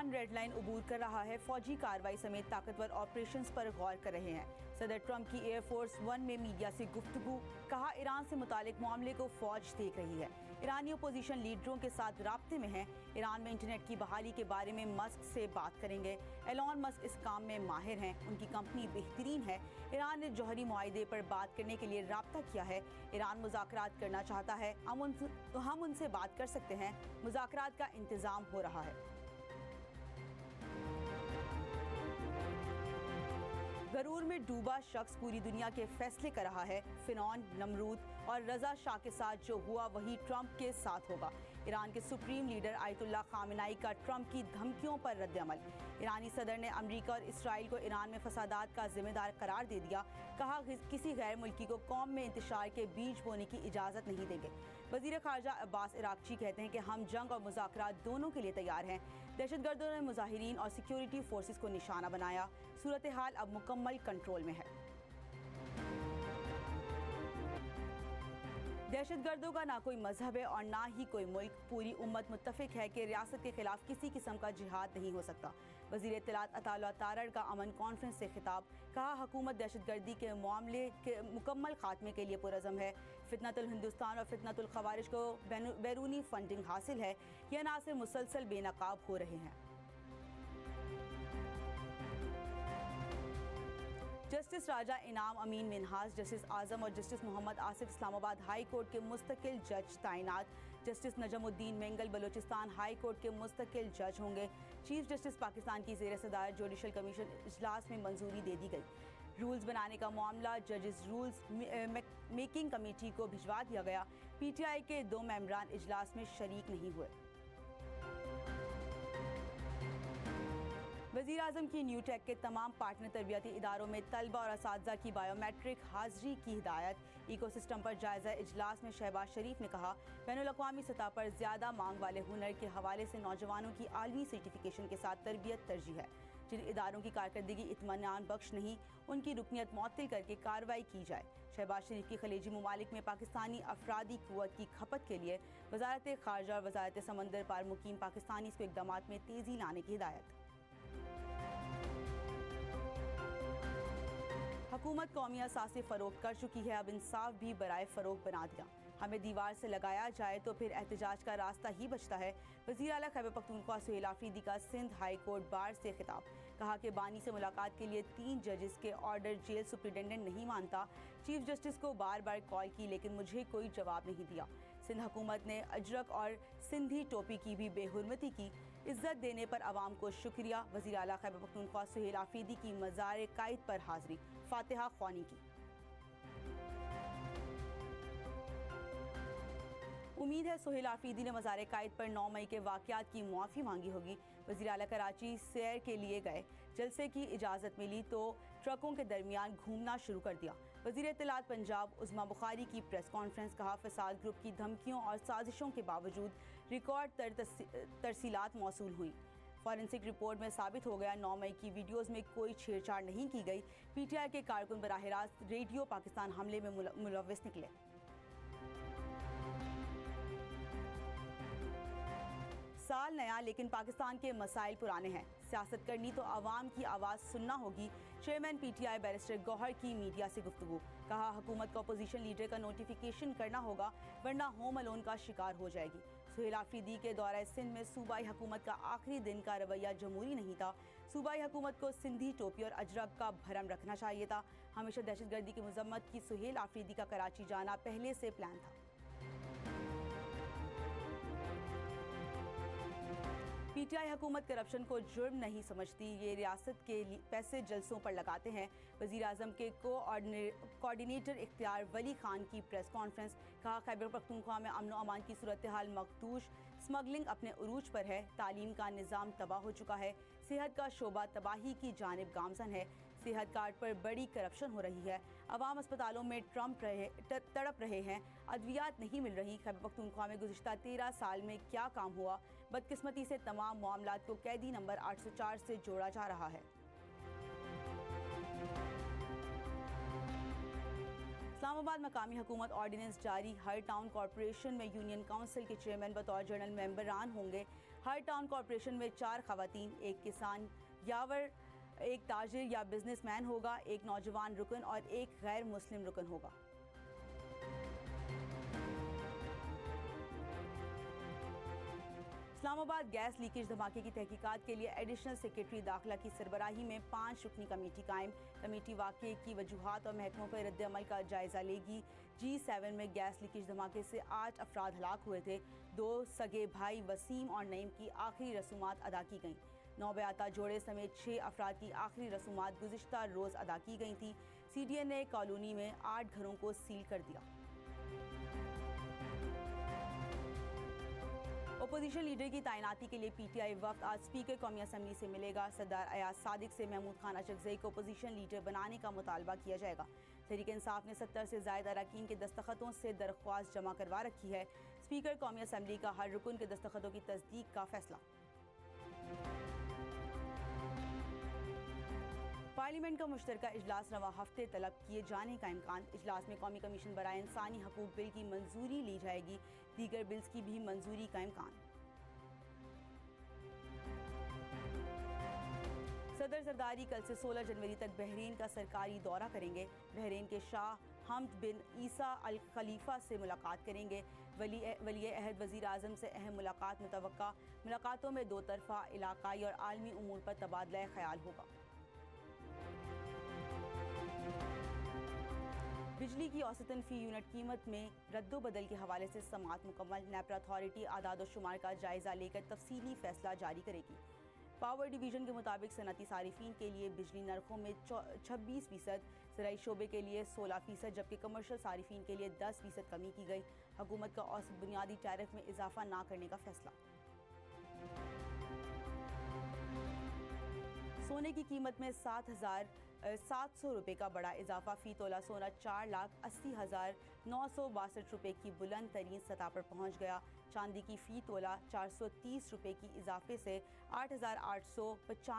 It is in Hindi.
ईरान रेड लाइन अबूर कर रहा है, फौजी कार्रवाई समेत ताकतवर ऑपरेशंस पर गौर कर रहे हैं। सदर ट्रंप की एयरफोर्स वन में मीडिया से गुफ्तगू, कहा ईरान से मुतालिक मामले को फौज देख रही है। ईरानी अपोजिशन लीडरों के साथ राब्ते में हैं। ईरान में इंटरनेट की बहाली के बारे में मस्क से बात करेंगे। एलॉन मस्क इस काम में माहिर हैं, उनकी कंपनी बेहतरीन है। ईरान ने जौहरी मुआहदे पर बात करने के लिए राब्ता किया है। ईरान मुज़ाकरात करना चाहता है, हम उनसे बात कर सकते हैं। मुज़ाकरात का इंतज़ाम हो रहा है। गरूर में डूबा शख्स पूरी दुनिया के फैसले कर रहा है। फिरौन, नमरूद और रजा शाह के साथ जो हुआ वही ट्रंप के साथ होगा। ईरान के सुप्रीम लीडर आयतुल्लाह खामेनेई का ट्रंप की धमकियों पर रद्द-ए-अमल। ईरानी सदर ने अमेरिका और इसराइल को ईरान में फसादात का जिम्मेदार करार दे दिया। कहा किसी गैर मुल्की को कौम में इंतशार के बीज बोने की इजाज़त नहीं देंगे। वज़ीर ख़ारजा अब्बास इराक़ची कहते हैं कि हम जंग और मुज़ाकरात दोनों के लिए तैयार हैं। दहशतगर्दों ने मुजाहिरीन और सिक्योरिटी फोर्सेस को निशाना बनाया। सूरत हाल अब मुकम्मल कंट्रोल में है। दहशतगर्दों का ना कोई मजहब है और ना ही कोई मुल्क। पूरी उम्मत मुत्तफिक है कि रियासत के खिलाफ किसी किस्म का जिहाद नहीं हो सकता। वज़ीर इत्तलात अताउल्लाह तारड़ का अमन कॉन्फ्रेंस से खिताब, कहा हुकूमत दहशतगर्दी के मामले के मुकम्मल खात्मे के लिए पुरज़म है। फितनतुल हिंदुस्तान और फितनतुल ख़वारिज को बैरूनी फंडिंग हासिल है। यह अनासर मुसलसल बेनकाब हो रहे हैं। जस्टिस राजा इनाम अमीन मिन्हाज, जस्टिस आजम और justice Mohammad Asif Islamabad high court के मुस्तकिल जज तैनात। Justice Najmuddin Mengal Balochistan high court के मुस्तकिल जज होंगे। चीफ जस्टिस पाकिस्तान की ज़ेर सदारत जुडिशल कमीशन इजलास में मंजूरी दे दी गई। रूल्स बनाने का मामला जजेस रूल्स मेकिंग कमेटी को भिजवा दिया गया। PTI के 2 मेंबरान इजलास में शरीक नहीं हुए। वज़ीर आज़म की न्यू टेक के तमाम पार्टनर तरबियती इदारों में तलबा और असातिज़ा की बायोमेट्रिक हाज़री की हिदायत। इकोसिस्टम पर जायज़ा इजलास में शहबाज शरीफ ने कहा, बैनुल-अक़वामी सतह पर ज़्यादा मांग वाले हुनर के हवाले से नौजवानों की आलमी सर्टिफिकेशन के साथ तरबियत तरजीह है। जिन इदारों की कारकर्दगी इत्मीनान बख्श नहीं, उनकी रुकनियत मुअत्तल करके कार्रवाई की जाए। शहबाज शरीफ की खलीजी ममालिक में पाकिस्तानी अफरादी क़ुव्वत की खपत के लिए वज़ारत ख़ारजा और वज़ारत समंदर पार मुकीम पाकिस्तानी को इक़दामात में तेज़ी लाने की हिदायत। हुकूमत कौमी असासे फ़रोख्त कर चुकी है, अब इंसाफ भी बराए फ़रोख्त बना दिया। हमें दीवार से लगाया जाए तो फिर एहतजाज का रास्ता ही बचता है। वज़ीर आला खैबर पख्तूनख्वा सुहेल आफरीदी का सिंध हाई कोर्ट बार से खिताब, कहा कि बानी से मुलाकात के लिए 3 जजेस के ऑर्डर जेल सुप्रिटेंडेंट नहीं मानता। चीफ जस्टिस को बार बार कॉल की लेकिन मुझे कोई जवाब नहीं दिया। सिंध हुकूमत ने अजरक और सिंधी टोपी की भी बेहुरमती की। इज्जत देने पर आवाम को शुक्रिया। वज़ीर आला खैबर पख्तूनख्वा सुहेल आफरीदी की मज़ार कायद पर हाज़री, फातिहा ख्वानी की। उम्मीद है सुहेल आफरीदी ने मज़ार कायद पर 9 मई के वाक़यात की मुआफ़ी मांगी होगी। वज़ीर आला कराची सैर के लिए गए, जलसे की इजाज़त मिली तो ट्रकों के दरमियान घूमना शुरू कर दिया। वज़ीर इत्तलात पंजाब उज़मा बुखारी की प्रेस कॉन्फ्रेंस, कहा फसाद ग्रुप की धमकियों और साजिशों के बावजूद रिकॉर्ड तरसीलात मौसूल हुई। फॉरेंसिक रिपोर्ट में साबित हो गया 9 मई की वीडियोज़ में कोई छेड़छाड़ नहीं की गई। PTI के कारकुन बराह रास्त रेडियो पाकिस्तान हमले में मुलव्वस निकले। साल नया लेकिन पाकिस्तान के मसाइल पुराने हैं। सियासत करनी तो आवाम की आवाज़ सुनना होगी। चेयरमैन PTI बैरिस्टर गौहर की मीडिया से गुफ्तगू, कहा हुकूमत को अपोजिशन लीडर का नोटिफिकेशन करना होगा वरना होम अलोन का शिकार हो जाएगी। सुहेल आफरीदी के दौरे सिंध में सूबाई हुकूमत का आखिरी दिन का रवैया जमहूरी नहीं था। सूबाई हुकूमत को सिंधी टोपी और अजरक का भरम रखना चाहिए था। हमेशा दहशतगर्दी की मजम्मत की सुहेल आफरीदी का कराची जाना पहले से प्लान था। PTI हुकूमत करप्शन को जुर्म नहीं समझती, ये रियासत के पैसे जलसों पर लगाते हैं। वज़ीर आज़म के कोऑर्डिनेटर इख्तियार वली खान की प्रेस कॉन्फ्रेंस, कहा खैबर पख्तूनख्वा में अमन व अमान की सूरत हाल मखदूश, स्मगलिंग अपने उरूज पर है, तालीम का निज़ाम तबाह हो चुका है, सेहत का शोबा तबाही की जानिब गामजन है, सेहत कार्ड पर बड़ी करप्शन हो रही है, अवाम अस्पतालों में तड़प रहे हैं, अद्वियात नहीं मिल रही। खैबर पख्तूनख्वा में गुज़िश्ता 13 साल में क्या काम हुआ? बदकिस्मती से तमाम मामलात को कैदी नंबर 804 से जोड़ा जा रहा है। इस्लामाबाद मकामी हुकूमत ऑर्डिनेंस जारी, हर टाउन कॉरपोरेशन में यूनियन काउंसिल के चेयरमैन बतौर जनरल मेंबरान होंगे। हर टाउन कॉरपोरेशन में 4 खवातीन, एक किसान यावर, एक ताजिर या बिजनेसमैन होगा, एक नौजवान रुकन और एक गैर मुस्लिम रुकन होगा। इस्लामाबाद गैस लीकेज धमाके की तहकीकात के लिए एडिशनल सेक्रेटरी दाखिला की सरबराही में 5 रुकनी कमेटी कायम। कमेटी वाक़े की वजूहात और महकमों पर रद्द-ए-अमल का जायजा लेगी। G7 में गैस लीकेज धमाके से 8 अफराद हलाक हुए थे। 2 सगे भाई वसीम और नईम की आखिरी रसूमात अदा की गईं। नौबयाता जोड़े समेत 6 अफराद की आखिरी रसूमात गुज़िश्ता रोज़ अदा की गई थी। CDN ने कॉलोनी में 8 घरों को सील कर दिया। अपोजिशन लीडर की तैनाती के लिए PTI वफ्द आज स्पीकर कौमी असम्बली से मिलेगा। सरदार अयाज सादिक से महमूद खान अचकज़ई को अपोजिशन लीडर बनाने का मुतालबा किया जाएगा। तहरीक इंसाफ ने 70 से ज़ायद अरकान के दस्तखतों से दरख्वास्त जमा करवा रखी है। स्पीकर कौमी असम्बली का हर रुकन के दस्तखतों की तस्दीक का फैसला। पार्लियामेंट का मुश्तरका इजलास रवा हफ्ते तलब किए जाने का इम्कान। इजलास में कौमी कमीशन बराए इंसानी हकूक बिल की मंजूरी ली जाएगी। दीगर बिल्स की भी मंजूरी का इम्कान। सदर जरदारी कल से 16 जनवरी तक बहरीन का सरकारी दौरा करेंगे। बहरीन के शाह हमद बिन ईसा अल खलीफा से मुलाकात करेंगे। वली अहद वज़ीर आज़म से अहम मुलाकात मुतवक्का। मुलाकातों में 2 तरफ़ा, इलाकाई और आलमी उमूर पर तबादला ख्याल होगा। बिजली की औसतन फ़ी यूनिट कीमत में रद्दोबदल के हवाले से समाअत मुकम्मल। नेपरा अथॉरिटी आदाद व शुमार का जायज़ा लेकर तफसीली फैसला जारी करेगी। पावर डिवीज़न के मुताबिक सनती सारिफीन के लिए बिजली नरखों में 26%, ज़राई शोबे के लिए 16%, जबकि कमर्शल सारिफीन के लिए 10% कमी की गई। हुकूमत का औसत बुनियादी टैरिफ में इजाफा ना करने का फैसला। सोने की कीमत में 7,700 रुपये का बड़ा इजाफा। फ़ी तोला सोना 4,80,962 रुपये की बुलंद तरीन सतह पर पहुँच गया। चांदी की फ़ी तोला 430 रुपये की इजाफे से 8,895